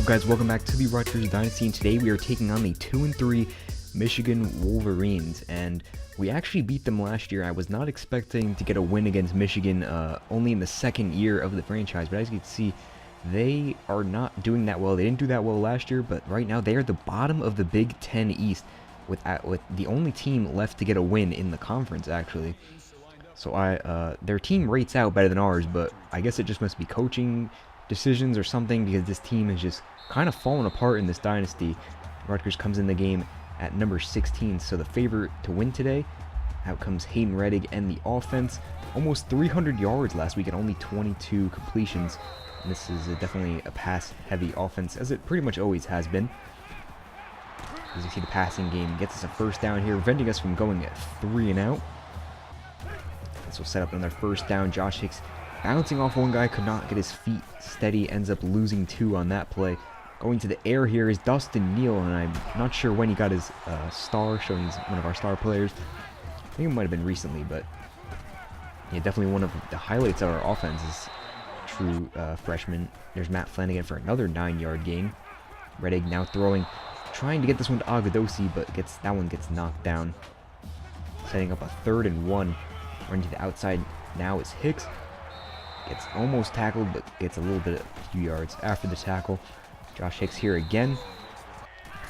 up, guys? Welcome back to the Rutgers Dynasty, and today we are taking on the 2-3 Michigan Wolverines, and we actually beat them last year. I was not expecting to get a win against Michigan only in the second year of the franchise, but as you can see, they are not doing that well. They didn't do that well last year, but right now they are the bottom of the Big Ten East with the only team left to get a win in the conference, actually. So their team rates out better than ours, but I guess it just must be coaching decisions or something, because this team is just kind of falling apart in this dynasty. Rutgers comes in the game at number 16, so the favorite to win today. Out comes Hayden Reddick and the offense. Almost 300 yards last week and only 22 completions. And this is definitely a pass-heavy offense, as it pretty much always has been. As you see, the passing game gets us a first down here, preventing us from going at 3 and out. This will set up another first down. Josh Hicks bouncing off one guy, could not get his feet steady, ends up losing 2 on that play. Going to the air here is Dustin Neal, and I'm not sure when he got his star, showing he's one of our star players. I think it might have been recently, but yeah, definitely one of the highlights of our offense is true freshman. There's Matt Flanagan for another 9-yard gain. Reddick now throwing, trying to get this one to Agadosi, but that one gets knocked down. Setting up a 3rd and 1. Running to the outside now is Hicks. Gets almost tackled, but gets a few yards after the tackle. Josh Hicks here again,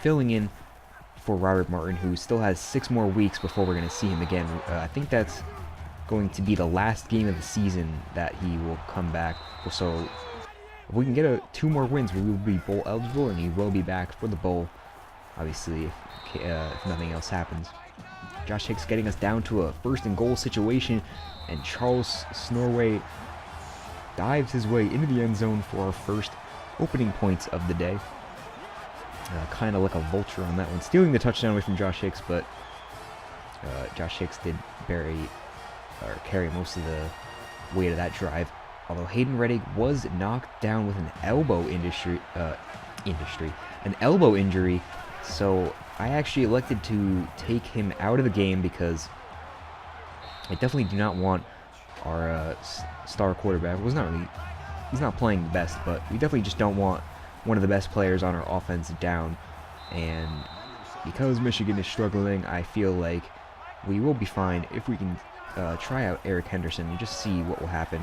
filling in for Robert Martin, who still has 6 more weeks before we're going to see him again. I think that's going to be the last game of the season that he will come back. So if we can get 2 more wins, we will be bowl eligible, and he will be back for the bowl, obviously, if nothing else happens. Josh Hicks getting us down to a 1st and goal situation, and Charles Snorway dives his way into the end zone for our first opening points of the day. Kind of like a vulture on that one, stealing the touchdown away from Josh Hicks, but Josh Hicks did carry most of the weight of that drive. Although Hayden Reddick was knocked down with an elbow injury, so I actually elected to take him out of the game because I definitely do not want our star quarterback. He's not playing the best, but we definitely just don't want one of the best players on our offense down. And because Michigan is struggling, I feel like we will be fine if we can try out Eric Henderson and just see what will happen.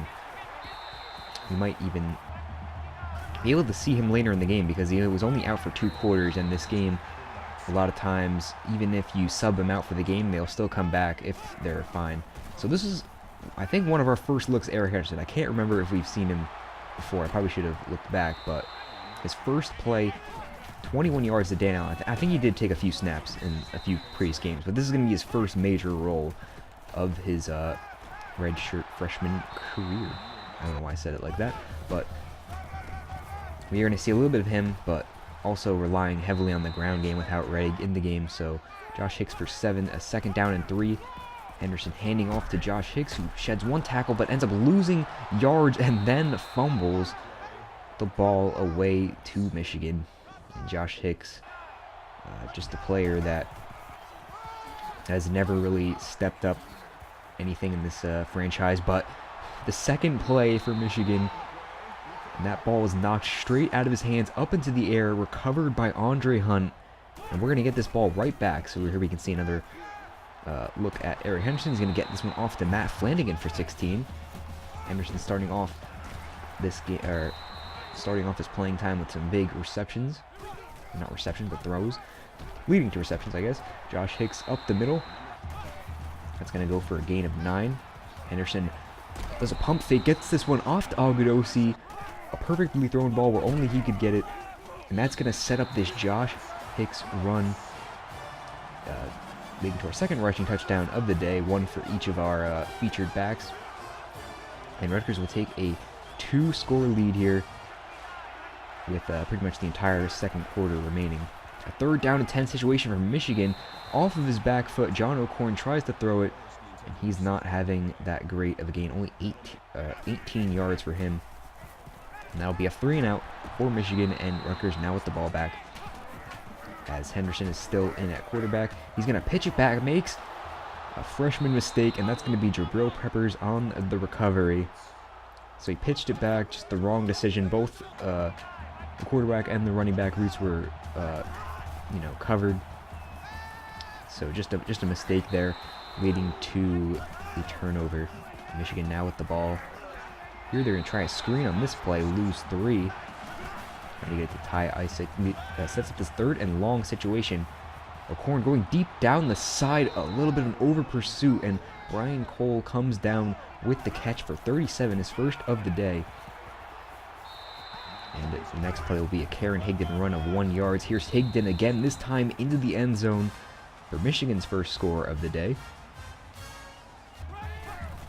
We might even be able to see him later in the game, because he was only out for 2 quarters, and this game, a lot of times, even if you sub them out for the game, they'll still come back if they're fine. So this is, I think, one of our first looks at Eric Henderson. I can't remember if we've seen him before. I probably should have looked back, but his first play, 21 yards a day now. I think he did take a few snaps in a few previous games, but this is going to be his first major role of his redshirt freshman career. I don't know why I said it like that, but we are going to see a little bit of him, but also relying heavily on the ground game without Reddick in the game. So Josh Hicks for 7, a 2nd down and 3. Henderson handing off to Josh Hicks, who sheds 1 tackle but ends up losing yards and then fumbles the ball away to Michigan. And Josh Hicks, just a player that has never really stepped up anything in this franchise. But the second play for Michigan, and that ball was knocked straight out of his hands up into the air, recovered by Andre Hunt, and we're going to get this ball right back. So here we can see another look at Eric Henderson. He's going to get this one off to Matt Flanagan for 16. Henderson starting off this game, starting off his playing time with some big receptions. Not receptions, but throws. Leading to receptions, I guess. Josh Hicks up the middle. That's going to go for a gain of 9. Henderson does a pump fake, gets this one off to Agadosi. A perfectly thrown ball where only he could get it. And that's going to set up this Josh Hicks run, leading to our 2nd rushing touchdown of the day, 1 for each of our featured backs. And Rutgers will take a 2-score lead here with pretty much the entire 2nd quarter remaining. A 3rd down and 10 situation from Michigan. Off of his back foot, John O'Corn tries to throw it, and he's not having that great of a gain. Only 18 yards for him. And that'll be a 3 and out for Michigan, and Rutgers now with the ball back. As Henderson is still in at quarterback, he's going to pitch it back, makes a freshman mistake, and that's going to be Jabril Peppers on the recovery. So he pitched it back, just the wrong decision. Both the quarterback and the running back routes were, covered. So just a mistake there, leading to the turnover. Michigan now with the ball. Here they're going to try a screen on this play, lose 3. Trying to get it to Ty Isaac. Sets up this 3rd and long situation. O'Korn going deep down the side, a little bit of an over pursuit, and Ryan Cole comes down with the catch for 37, his first of the day. And the next play will be a Karen Higdon run of 1 yard. Here's Higdon again, this time into the end zone for Michigan's first score of the day.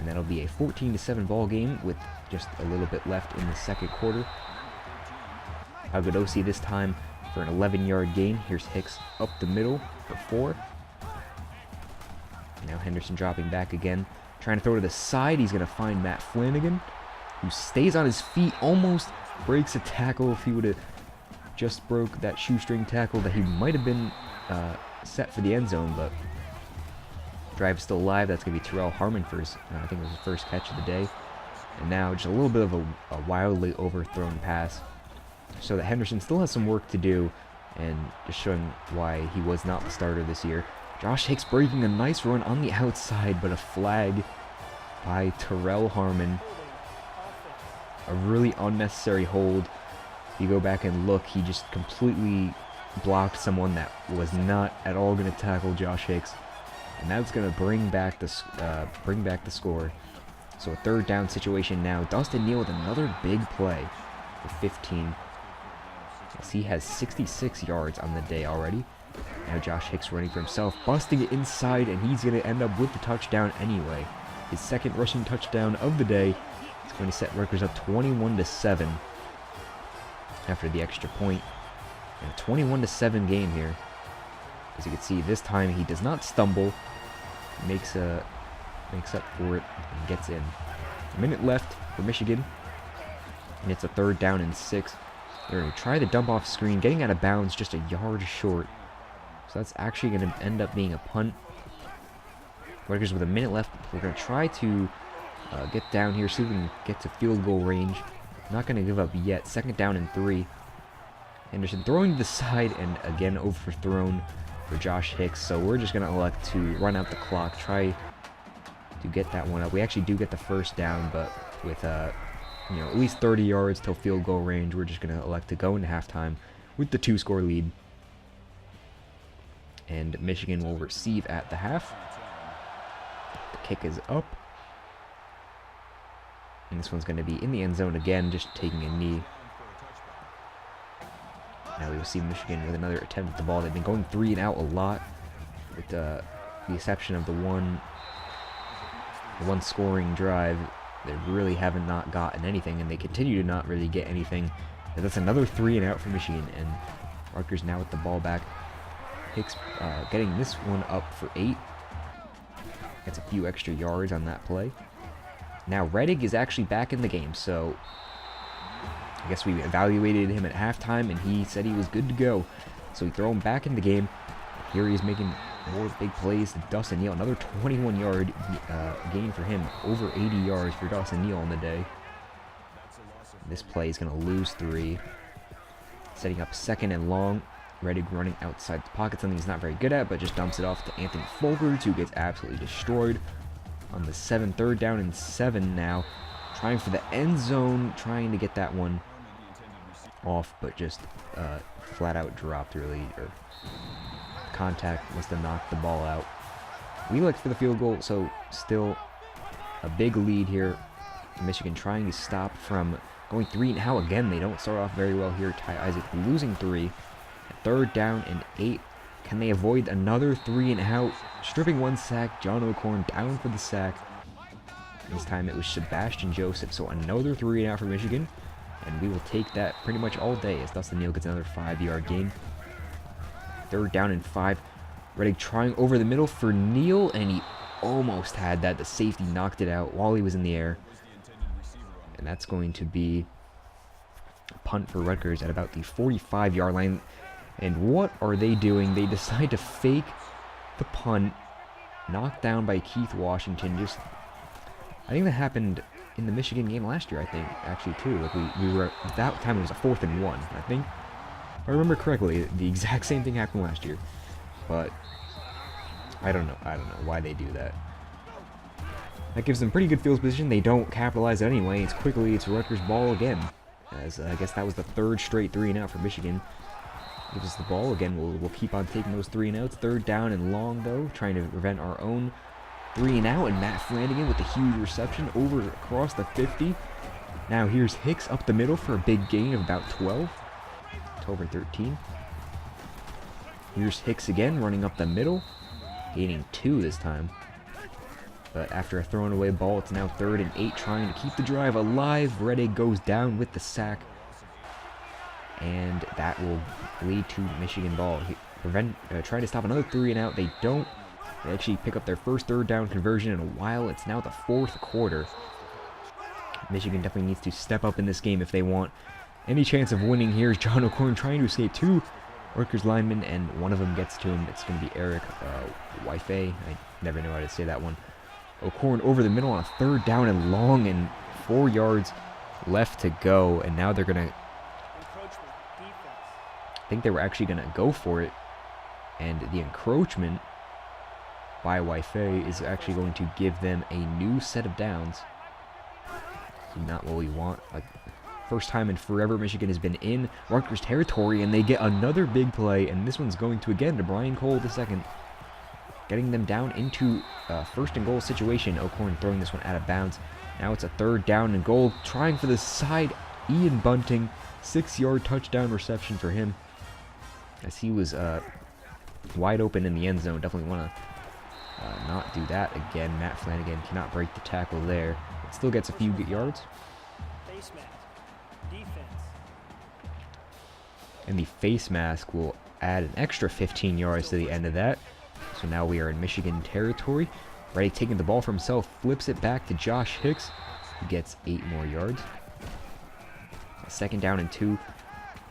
And that'll be a 14-7 ball game with just a little bit left in the second quarter. Agudosi this time for an 11-yard gain. Here's Hicks up the middle for 4. Now Henderson dropping back again, trying to throw to the side. He's going to find Matt Flanagan, who stays on his feet, almost breaks a tackle. If he would have just broke that shoestring tackle, that he might have been set for the end zone, but drive still alive. That's going to be Terrell Harmon for his, I think it was his first catch of the day. And now just a little bit of a wildly overthrown pass, so that Henderson still has some work to do, and just showing why he was not the starter this year. Josh Hicks breaking a nice run on the outside, but a flag by Terrell Harmon. A really unnecessary hold. If you go back and look, he just completely blocked someone that was not at all going to tackle Josh Hicks, and that's going to bring back the score. So a 3rd down situation now. Dustin Neal with another big play for 15. As he has 66 yards on the day already. Now Josh Hicks running for himself, busting it inside, and he's going to end up with the touchdown anyway. His second rushing touchdown of the day. It's going to set Rutgers up 21-7 after the extra point. And a 21-7 game here. As you can see, this time he does not stumble. Makes up for it and gets in. A minute left for Michigan. And it's a 3rd down and 6. They're going to try the dump off screen, getting out of bounds just a yard short. So that's actually going to end up being a punt. Rutgers with a minute left. We're going to try to get down here, see if we can get to field goal range. Not going to give up yet. 2nd down and 3. Henderson throwing to the side, and again overthrown for Josh Hicks. So we're just going to elect to run out the clock, try to get that one up. We actually do get the 1st down, but with at least 30 yards till field goal range, we're just going to elect to go into halftime with the 2-score lead. And Michigan will receive at the half. The kick is up. And this one's going to be in the end zone again, just taking a knee. Now we will see Michigan with another attempt at the ball. They've been going 3 and out a lot, with the exception of the one scoring drive. They really haven't not gotten anything, and they continue to not really get anything. And that's another 3 and out for Michigan, and Rutgers now with the ball back. Hicks getting this one up for 8. Gets a few extra yards on that play. Now Reddick is actually back in the game, so I guess we evaluated him at halftime, and he said he was good to go. So we throw him back in the game. Here he is making more big plays. Dustin Neal, another 21-yard gain for him. Over 80 yards for Dustin Neal on the day. This play is going to lose 3. Setting up 2nd and long. Reddick running outside the pocket, something he's not very good at, but just dumps it off to Anthony Folgerts, who gets absolutely destroyed on the 7. 3rd down and 7 now. Trying for the end zone, trying to get that one off, but just flat out dropped really, or contact must have knocked the ball out. We looked for the field goal, so still a big lead here. Michigan trying to stop from going 3 and out again. They don't start off very well here. Ty Isaac losing 3. 3rd down and 8. Can they avoid another 3 and out? Stripping 1 sack. John O'Korn down for the sack. This time it was Sebastian Joseph, so another 3 and out for Michigan. And we will take that pretty much all day as Dustin Neal gets another 5-yard gain. 3rd down and 5. Reddick trying over the middle for Neal, and he almost had that. The safety knocked it out while he was in the air. And that's going to be a punt for Rutgers at about the 45-yard line. And what are they doing? They decide to fake the punt. Knocked down by Keith Washington. I think that happened in the Michigan game last year, I think, actually, too. Like, we were, at that time, it was a 4th and 1, I think. If I remember correctly, the exact same thing happened last year. But, I don't know why they do that. That gives them pretty good field position. They don't capitalize it anyway. It's Rutgers ball again. As I guess that was the 3rd straight 3-and-out for Michigan. Gives us the ball. Again, we'll keep on taking those 3-and-outs. 3rd down and long, though, trying to prevent our own 3-and-out. And Matt Flanagan with a huge reception over across the 50. Now here's Hicks up the middle for a big gain of about 12 and 13. Here's Hicks again, running up the middle, gaining 2 this time. But after a thrown away ball, it's now 3rd and 8, trying to keep the drive alive. Redig goes down with the sack. And that will lead to Michigan ball. Trying to stop another 3-and-out. They don't. They actually pick up their first 3rd down conversion in a while. It's now the 4th quarter. Michigan definitely needs to step up in this game if they want any chance of winning. Here's John O'Korn trying to escape 2 Rutgers linemen, and one of them gets to him. It's going to be Eric Wife. I never know how to say that one. O'Korn over the middle on a 3rd down and long, and 4 yards left to go. And now they're going to... I think they were actually going to go for it. And the encroachment by Wife is actually going to give them a new set of downs. Not what we want. Like, first time in forever Michigan has been in Rutgers territory, and they get another big play. And this one's going to, again, to Brian Cole II. Getting them down into a 1st and goal situation. O'Korn throwing this one out of bounds. Now it's a 3rd down and goal. Trying for the side. Ian Bunting. 6-yard touchdown reception for him. As he was wide open in the end zone. Definitely want to not do that again. Matt Flanagan cannot break the tackle there. It still gets a few good yards. And the face mask will add an extra 15 yards to the end of that. So now we are in Michigan territory. Redig taking the ball for himself, flips it back to Josh Hicks, who gets 8 more yards. 2nd down and 2.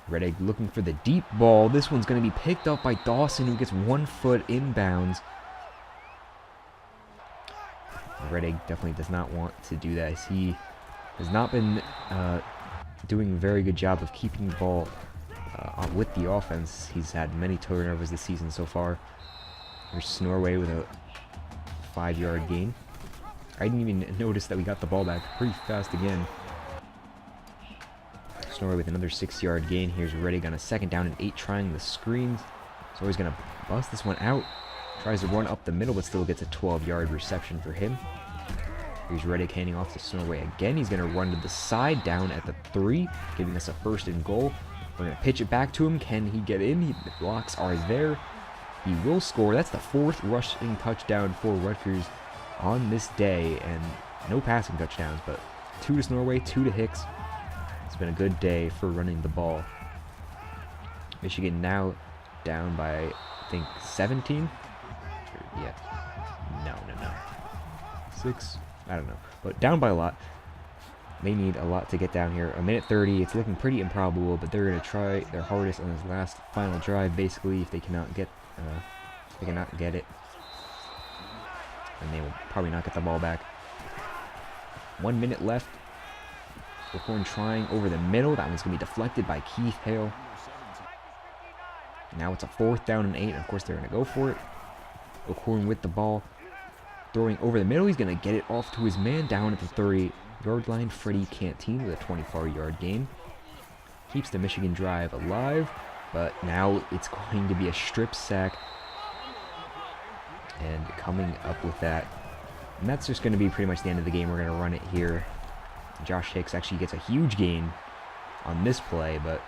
Redig looking for the deep ball. This one's going to be picked up by Dawson, who gets 1 foot inbounds. Redig definitely does not want to do that, as he has not been doing a very good job of keeping the ball with the offense. He's had many turnovers this season so far. There's Snorway with a 5-yard gain. I didn't even notice that we got the ball back pretty fast again. Snorway with another 6-yard gain. Here's Redig on a 2nd down and 8, trying the screens. So he's going to bust this one out. Tries to run up the middle, but still gets a 12-yard reception for him. Here's Redig handing off to Snorway again. He's going to run to the side down at the 3, giving us a 1st and goal. We're going to pitch it back to him. Can he get in? The blocks are there. He will score. That's the 4th rushing touchdown for Rutgers on this day. And no passing touchdowns, but 2 to Snorway, 2 to Hicks. It's been a good day for running the ball. Michigan now down by, I think, 17? Yeah. No. 6? I don't know. But down by a lot. They need a lot to get down here. A minute 30. It's looking pretty improbable, but they're going to try their hardest on this last final drive, basically, if they cannot get it. And they will probably not get the ball back. 1 minute left. O'Korn trying over the middle. That one's going to be deflected by Keith Hale. Now it's a 4th down and 8. And of course, they're going to go for it. O'Korn with the ball. Throwing over the middle. He's going to get it off to his man down at the 30-yard line. Freddie Canteen with a 24-yard gain. Keeps the Michigan drive alive. But now it's going to be a strip sack. And coming up with that. And that's just going to be pretty much the end of the game. We're going to run it here. Josh Hicks actually gets a huge gain on this play, but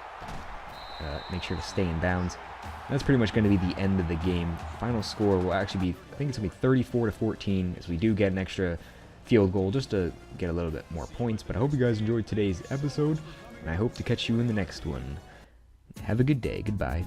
make sure to stay in bounds. That's pretty much going to be the end of the game. Final score will actually be, I think it's going to be 34-14, as we do get an extra field goal just to get a little bit more points. But I hope you guys enjoyed today's episode, and I hope to catch you in the next one. Have a good day. Goodbye.